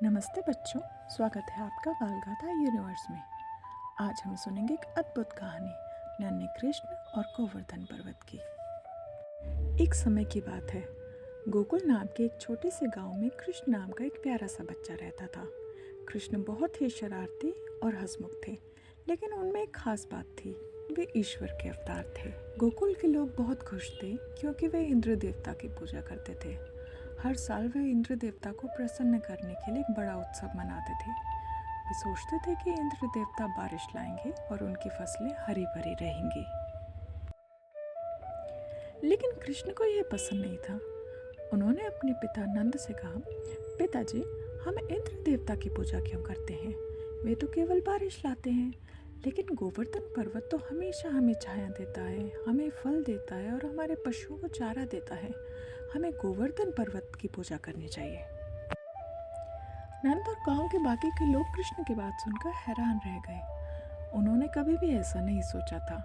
नमस्ते बच्चों, स्वागत है आपका बालगाथा यूनिवर्स में। आज हम सुनेंगे एक अद्भुत कहानी नन्हे कृष्ण और गोवर्धन पर्वत की। एक समय की बात है, गोकुल नाम के एक छोटे से गांव में कृष्ण नाम का एक प्यारा सा बच्चा रहता था। कृष्ण बहुत ही शरारती और हंसमुख थे, लेकिन उनमें एक खास बात थी, वे ईश्वर के अवतार थे। गोकुल के लोग बहुत खुश थे क्योंकि वे इंद्र देवता की पूजा करते थे। हर साल वे इंद्र देवता को प्रसन्न करने के लिए एक बड़ा उत्सव मनाते थे। वे सोचते थे कि इंद्र देवता बारिश लाएंगे और उनकी फसलें हरी भरी रहेंगी। लेकिन कृष्ण को यह पसंद नहीं था। उन्होंने अपने पिता नंद से कहा, पिताजी, हम इंद्र देवता की पूजा क्यों करते हैं? वे तो केवल बारिश लाते हैं, लेकिन गोवर्धन पर्वत तो हमेशा हमें छाया देता है, हमें फल देता है और हमारे पशुओं को चारा देता है। हमें गोवर्धन पर्वत की पूजा करनी चाहिए। नंद और गांव के बाकी के लोग कृष्ण की बात सुनकर हैरान रह गए। उन्होंने कभी भी ऐसा नहीं सोचा था,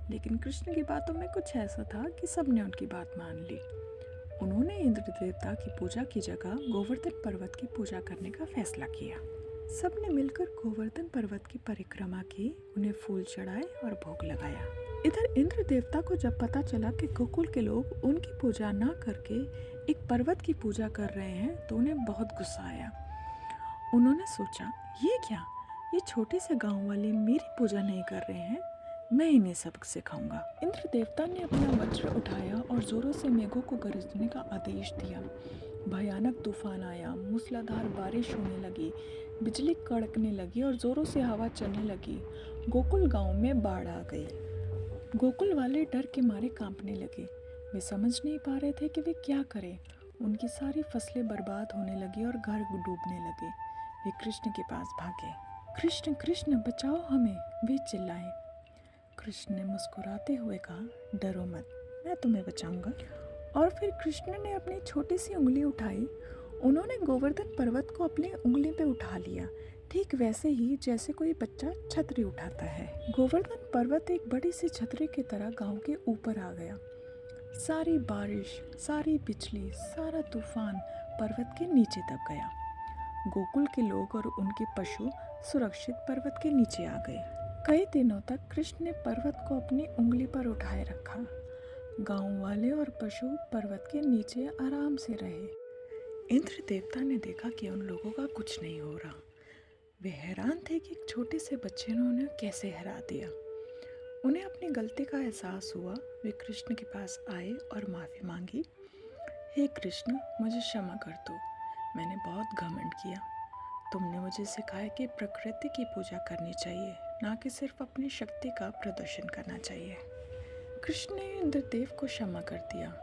लेकिन कृष्ण की बातों में कुछ ऐसा था कि सबने उनकी बात मान ली। उन्होंने इंद्र देवता की पूजा की जगह गोवर्धन पर्वत की पूजा करने का फैसला किया। सबने मिलकर गोवर्धन पर्वत की परिक्रमा की, उन्हें फूल चढ़ाए और भोग लगाया। इधर इंद्र देवता को जब पता चला कि गोकुल के लोग उनकी पूजा ना करके एक पर्वत की पूजा कर रहे हैं, तो उन्हें बहुत गुस्सा आया। उन्होंने सोचा, ये क्या, ये छोटे से गांव वाले मेरी पूजा नहीं कर रहे हैं, मैं इन्हें सबक सिखाऊंगा। इंद्र देवता ने अपना वज्र उठाया और जोरों से मेघों को गरजने का आदेश दिया। भयानक तूफान आया, मूसलाधार बारिश होने लगी, बिजली कड़कने लगी और जोरों से हवा चलने लगी। गोकुल गांव में बाढ़ आ गई। गोकुल वाले डर के मारे कांपने लगे। वे समझ नहीं पा रहे थे कि वे क्या करें। उनकी सारी फसलें बर्बाद होने लगी और घर डूबने लगे। वे कृष्ण के पास भागे। कृष्ण कृष्ण बचाओ हमें, वे चिल्लाए। कृष्ण ने मुस्कुराते हुए कहा, डरो मत, मैं तुम्हें बचाऊंगा। और फिर कृष्ण ने अपनी छोटी सी उंगली उठाई। उन्होंने गोवर्धन पर्वत को अपनी उंगली पे उठा लिया, ठीक वैसे ही जैसे कोई बच्चा छतरी उठाता है। गोवर्धन पर्वत एक बड़ी सी छतरी की तरह गांव के ऊपर आ गया। सारी बारिश, सारी बिजली, सारा तूफान पर्वत के नीचे दब गया। गोकुल के लोग और उनके पशु सुरक्षित पर्वत के नीचे आ गए। कई दिनों तक कृष्ण ने पर्वत को अपनी उंगली पर उठाए रखा। गांव वाले और पशु पर्वत के नीचे आराम से रहे। इंद्र देवता ने देखा कि उन लोगों का कुछ नहीं हो रहा। वे हैरान थे कि एक छोटे से बच्चे ने उन्हें कैसे हरा दिया। उन्हें अपनी गलती का एहसास हुआ। वे कृष्ण के पास आए और माफ़ी मांगी। हे कृष्ण, मुझे क्षमा कर दो, मैंने बहुत घमंड किया। तुमने मुझे सिखाया कि प्रकृति की पूजा करनी चाहिए, ना कि सिर्फ अपनी शक्ति का प्रदर्शन करना चाहिए। कृष्ण ने इंद्रदेव को क्षमा कर दिया।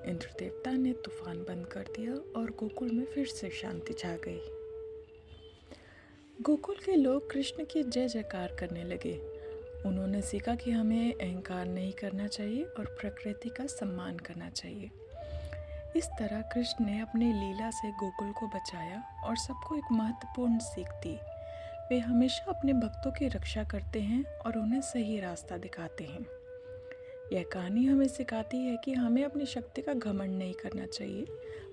इंद्र देवता ने तूफान बंद कर दिया और गोकुल में फिर से शांति छा गई। गोकुल के लोग कृष्ण की जय जयकार करने लगे। उन्होंने सीखा कि हमें अहंकार नहीं करना चाहिए और प्रकृति का सम्मान करना चाहिए। इस तरह कृष्ण ने अपनी लीला से गोकुल को बचाया और सबको एक महत्वपूर्ण सीख दी। वे हमेशा अपने भक्तों की रक्षा करते हैं और उन्हें सही रास्ता दिखाते हैं। यह कहानी हमें सिखाती है कि हमें अपनी शक्ति का घमंड नहीं करना चाहिए,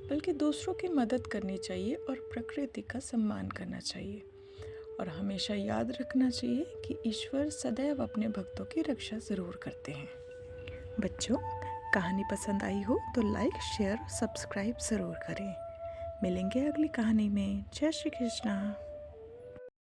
बल्कि दूसरों की मदद करनी चाहिए और प्रकृति का सम्मान करना चाहिए। और हमेशा याद रखना चाहिए कि ईश्वर सदैव अपने भक्तों की रक्षा ज़रूर करते हैं। बच्चों, कहानी पसंद आई हो तो लाइक, शेयर, सब्सक्राइब ज़रूर करें। मिलेंगे अगली कहानी में। जय श्री कृष्णा।